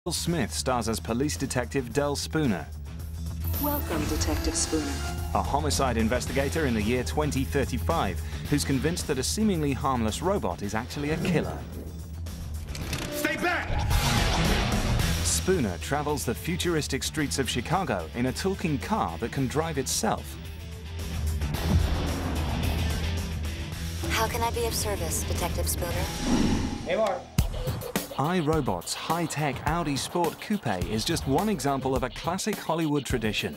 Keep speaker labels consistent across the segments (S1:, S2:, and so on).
S1: Will Smith stars as police detective Del Spooner.
S2: Welcome, Detective Spooner.
S1: A homicide investigator in the year 2035 who's convinced that a seemingly harmless robot is actually a killer.
S3: Stay back!
S1: Spooner travels the futuristic streets of Chicago in a talking car that can drive itself.
S4: How can I be of service, Detective Spooner?
S3: Hey, Mark.
S1: iRobot's high-tech Audi Sport Coupe is just one example of a classic Hollywood tradition.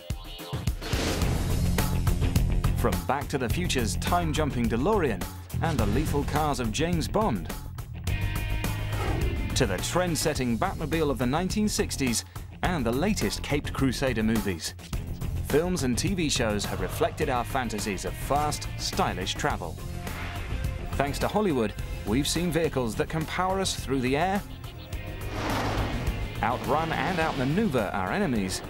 S1: From Back to the Future's time-jumping DeLorean and the lethal cars of James Bond, to the trend-setting Batmobile of the 1960s and the latest Caped Crusader movies, films and TV shows have reflected our fantasies of fast, stylish travel. Thanks to Hollywood, we've seen vehicles that can power us through the air, outrun and outmaneuver our enemies,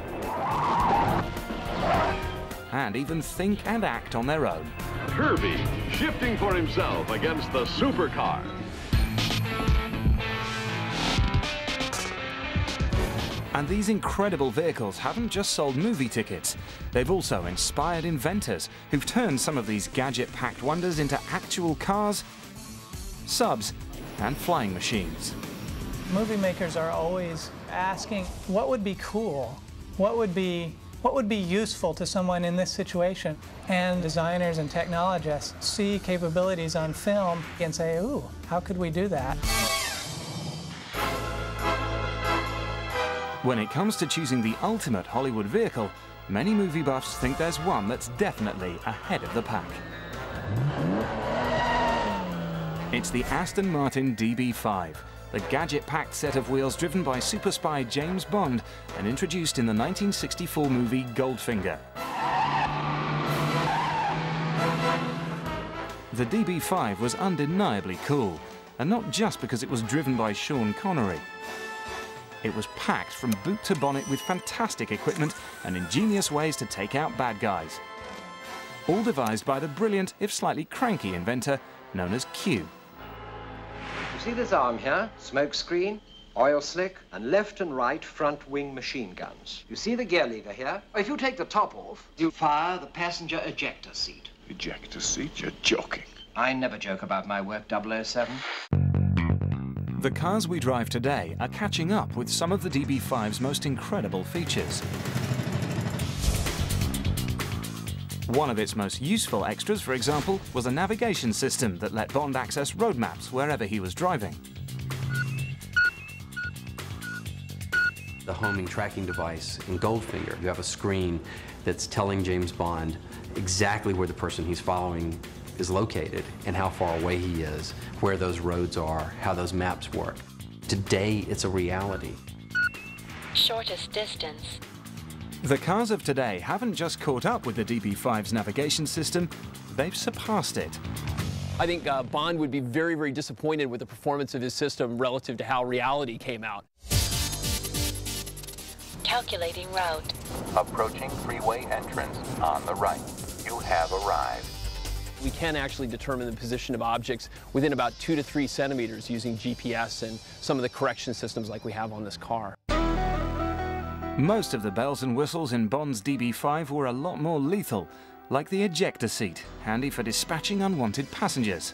S1: and even think and act on their own.
S5: Kirby, shifting for himself against the supercar.
S1: And these incredible vehicles haven't just sold movie tickets. They've also inspired inventors who've turned some of these gadget-packed wonders into actual cars, subs, and flying machines.
S6: Movie makers are always asking, what would be cool? What would be useful to someone in this situation? And designers and technologists see capabilities on film and say, ooh, how could we do that?
S1: When it comes to choosing the ultimate Hollywood vehicle, many movie buffs think there's one that's definitely ahead of the pack. It's the Aston Martin DB5, the gadget-packed set of wheels driven by super spy James Bond and introduced in the 1964 movie Goldfinger. The DB5 was undeniably cool, and not just because it was driven by Sean Connery. It was packed from boot to bonnet with fantastic equipment and ingenious ways to take out bad guys. All devised by the brilliant, if slightly cranky inventor known as Q.
S7: You see this arm here? Smoke screen, oil slick, and left and right front wing machine guns. You see the gear lever here? If you take the top off, you fire the passenger ejector seat.
S3: Ejector seat? You're joking.
S7: I never joke about my work, 007.
S1: The cars we drive today are catching up with some of the DB5's most incredible features. One of its most useful extras, for example, was a navigation system that let Bond access road maps wherever he was driving.
S8: The homing tracking device in Goldfinger, you have a screen that's telling James Bond exactly where the person he's following is located and how far away he is, where those roads are, how those maps work. Today, it's a reality.
S4: Shortest distance.
S1: The cars of today haven't just caught up with the DB5's navigation system, they've surpassed it.
S9: I think Bond would be very, very disappointed with the performance of his system relative to how reality came out.
S4: Calculating route.
S10: Approaching freeway entrance on the right. You have arrived.
S9: We can actually determine the position of objects within about 2 to 3 centimeters using GPS and some of the correction systems like we have on this car.
S1: Most of the bells and whistles in Bond's DB5 were a lot more lethal, like the ejector seat, handy for dispatching unwanted passengers.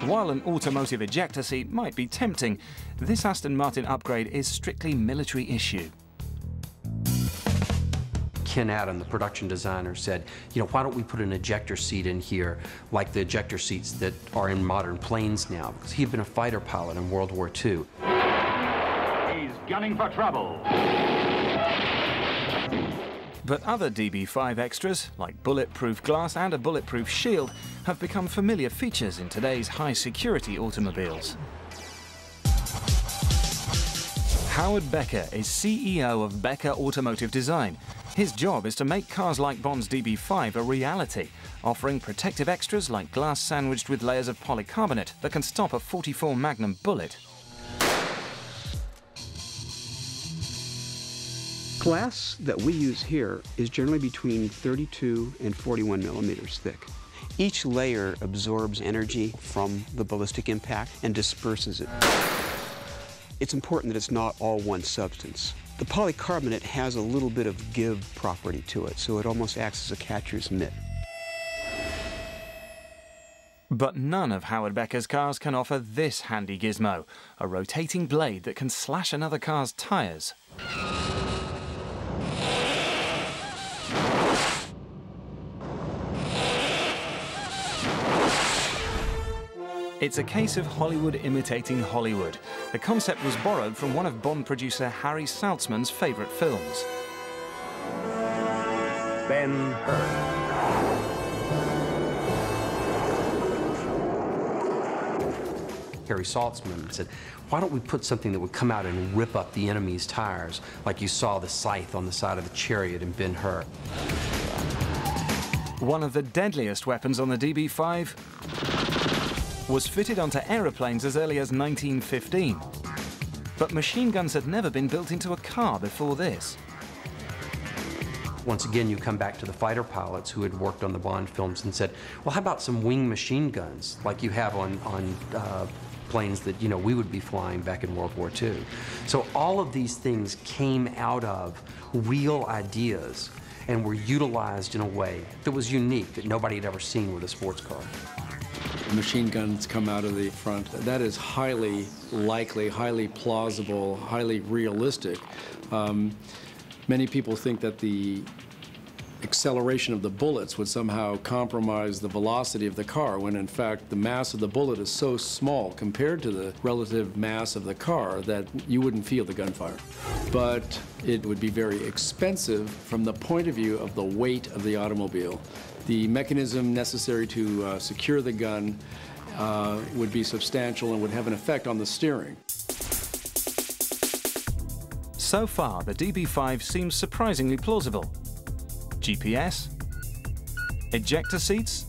S1: While an automotive ejector seat might be tempting, this Aston Martin upgrade is strictly military issue.
S8: Ken Adam, the production designer, said, you know, why don't we put an ejector seat in here like the ejector seats that are in modern planes now? Because he had been a fighter pilot in World War II.
S5: He's gunning for trouble.
S1: But other DB5 extras, like bulletproof glass and a bulletproof shield, have become familiar features in today's high-security automobiles. Howard Becker is CEO of Becker Automotive Design. His job is to make cars like Bond's DB5 a reality, offering protective extras like glass sandwiched with layers of polycarbonate that can stop a .44 Magnum bullet.
S11: Glass that we use here is generally between 32 and 41 millimeters thick. Each layer absorbs energy from the ballistic impact and disperses it. It's important that it's not all one substance. The polycarbonate has a little bit of give property to it, so it almost acts as a catcher's mitt.
S1: But none of Howard Becker's cars can offer this handy gizmo, a rotating blade that can slash another car's tyres. It's a case of Hollywood imitating Hollywood. The concept was borrowed from one of Bond producer Harry Saltzman's favourite films.
S5: Ben-Hur.
S8: Harry Saltzman said, why don't we put something that would come out and rip up the enemy's tires, like you saw the scythe on the side of the chariot in Ben-Hur.
S1: One of the deadliest weapons on the DB5 was fitted onto aeroplanes as early as 1915. But machine guns had never been built into a car before this.
S8: Once again, you come back to the fighter pilots who had worked on the Bond films and said, well, how about some wing machine guns like you have on planes that, you know, we would be flying back in World War II. So all of these things came out of real ideas and were utilized in a way that was unique, that nobody had ever seen with a sports car.
S12: Machine guns come out of the front. That is highly likely, highly plausible, highly realistic. Many people think that the acceleration of the bullets would somehow compromise the velocity of the car, when in fact the mass of the bullet is so small compared to the relative mass of the car that you wouldn't feel the gunfire. But it would be very expensive from the point of view of the weight of the automobile. The mechanism necessary to secure the gun would be substantial and would have an effect on the steering.
S1: So far, the DB5 seems surprisingly plausible. GPS, ejector seats,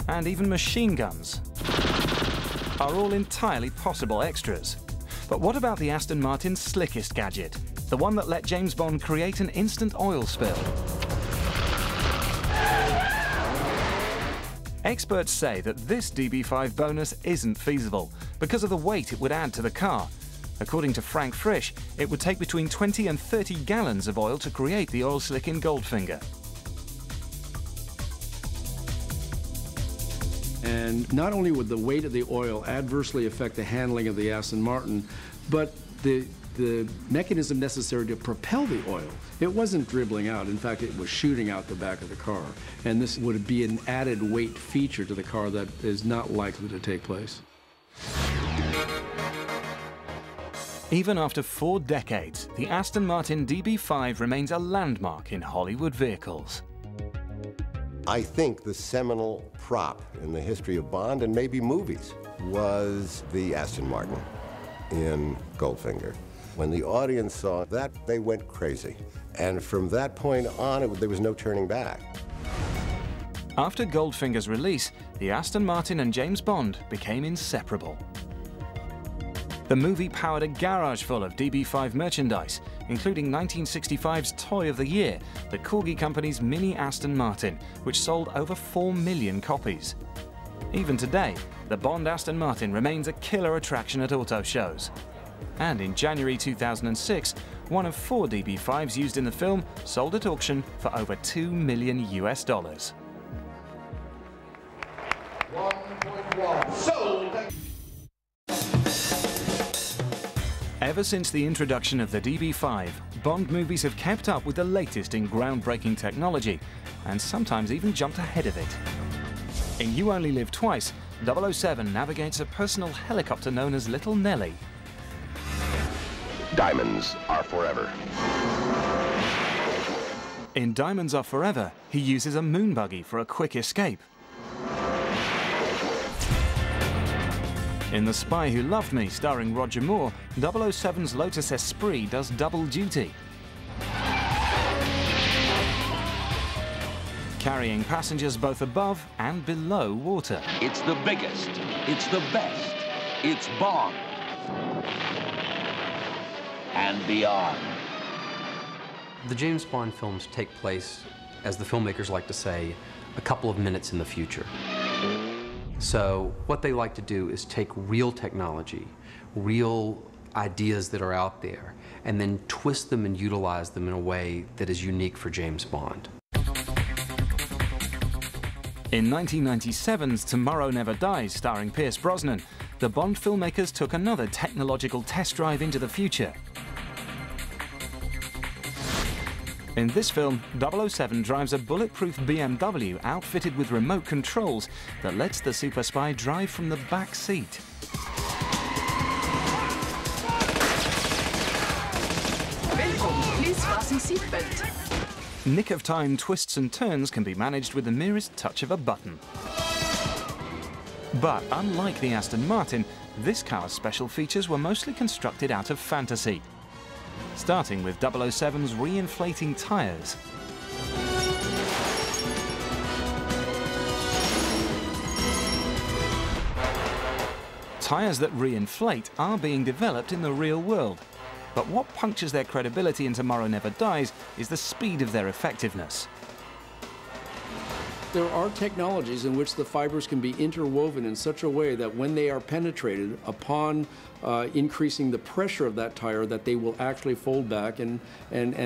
S1: and even machine guns are all entirely possible extras. But what about the Aston Martin's slickest gadget, the one that let James Bond create an instant oil spill? Experts say that this DB5 bonus isn't feasible because of the weight it would add to the car. According to Frank Frisch, it would take between 20 and 30 gallons of oil to create the oil slick in Goldfinger.
S12: And not only would the weight of the oil adversely affect the handling of the Aston Martin, but the mechanism necessary to propel the oil, it wasn't dribbling out. In fact, it was shooting out the back of the car. And this would be an added weight feature to the car that is not likely to take place.
S1: Even after 4 decades, the Aston Martin DB5 remains a landmark in Hollywood vehicles.
S13: I think the seminal prop in the history of Bond, and maybe movies, was the Aston Martin in Goldfinger. When the audience saw that, they went crazy. And from that point on, there was no turning back.
S1: After Goldfinger's release, the Aston Martin and James Bond became inseparable. The movie powered a garage full of DB5 merchandise, including 1965's Toy of the Year, the Corgi Company's mini Aston Martin, which sold over 4 million copies. Even today, the Bond Aston Martin remains a killer attraction at auto shows. And in January 2006, one of 4 DB5s used in the film sold at auction for over $2 million US.
S3: 1.1 sold.
S1: Ever since the introduction of the DB5, Bond movies have kept up with the latest in groundbreaking technology, and sometimes even jumped ahead of it. In You Only Live Twice, 007 navigates a personal helicopter known as Little Nellie.
S5: Diamonds are forever.
S1: In Diamonds Are Forever, he uses a moon buggy for a quick escape. In The Spy Who Loved Me, starring Roger Moore, 007's Lotus Esprit does double duty, carrying passengers both above and below water.
S14: It's the biggest, it's the best, it's Bond. And beyond.
S8: The James Bond films take place, as the filmmakers like to say, a couple of minutes in the future. So what they like to do is take real technology, real ideas that are out there, and then twist them and utilize them in a way that is unique for James Bond.
S1: In 1997's Tomorrow Never Dies, starring Pierce Brosnan, the Bond filmmakers took another technological test drive into the future. In this film, 007 drives a bulletproof BMW outfitted with remote controls that lets the super spy drive from the back seat.
S2: Please fasten seatbelt.
S1: Nick-of-time twists and turns can be managed with the merest touch of a button. But unlike the Aston Martin, this car's special features were mostly constructed out of fantasy. Starting with 007's re-inflating tyres. Tyres that re-inflate are being developed in the real world. But what punctures their credibility in Tomorrow Never Dies is the speed of their effectiveness.
S12: There are technologies in which the fibers can be interwoven in such a way that when they are penetrated, upon increasing the pressure of that tire, that they will actually fold back and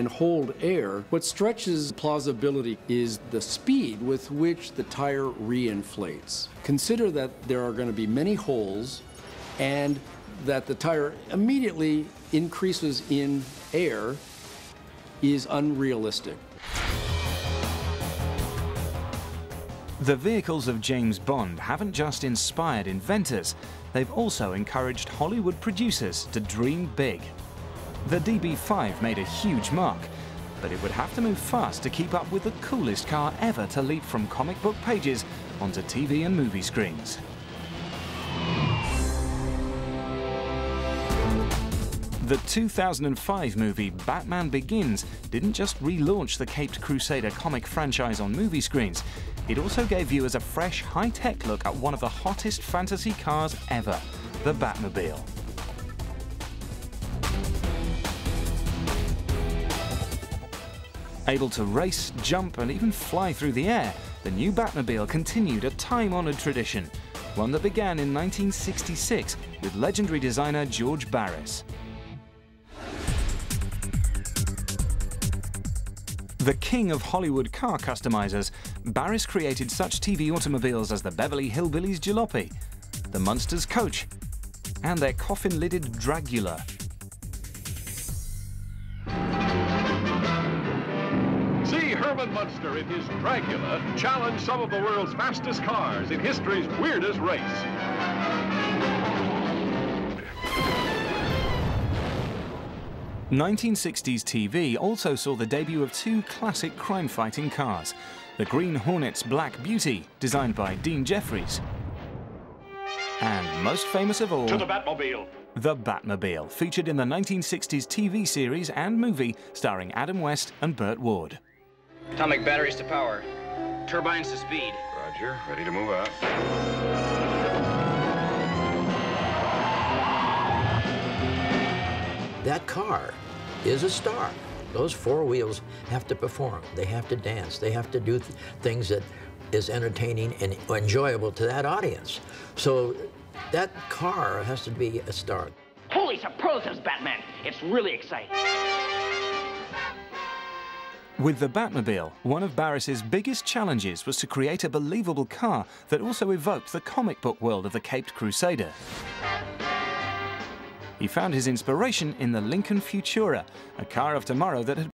S12: hold air. What stretches plausibility is the speed with which the tire reinflates. Consider that there are going to be many holes and that the tire immediately increases in air is unrealistic.
S1: The vehicles of James Bond haven't just inspired inventors, they've also encouraged Hollywood producers to dream big. The DB5 made a huge mark, but it would have to move fast to keep up with the coolest car ever to leap from comic book pages onto TV and movie screens. The 2005 movie Batman Begins didn't just relaunch the Caped Crusader comic franchise on movie screens, it also gave viewers a fresh, high-tech look at one of the hottest fantasy cars ever, the Batmobile. Able to race, jump, and even fly through the air, the new Batmobile continued a time-honored tradition, one that began in 1966 with legendary designer George Barris. The king of Hollywood car customizers, Barris created such TV automobiles as the Beverly Hillbillies Jalopy, the Munsters Coach, and their coffin-lidded Dragula.
S5: See Herman Munster in his Dragula challenge some of the world's fastest cars in history's weirdest race.
S1: 1960s TV also saw the debut of two classic crime-fighting cars, the Green Hornet's Black Beauty, designed by Dean Jeffries, and most famous of all,
S3: To the Batmobile.
S1: the Batmobile, featured in the 1960s TV series and movie starring Adam West and Burt Ward.
S15: Atomic batteries to power. Turbines to speed.
S3: Roger, ready to move out.
S16: That car is a star. Those four wheels have to perform. They have to dance. They have to do things that is entertaining and enjoyable to that audience. So that car has to be a star.
S15: Holy superlatives, Batman! It's really exciting.
S1: With the Batmobile, one of Barris's biggest challenges was to create a believable car that also evoked the comic book world of the Caped Crusader. He found his inspiration in the Lincoln Futura, a car of tomorrow that had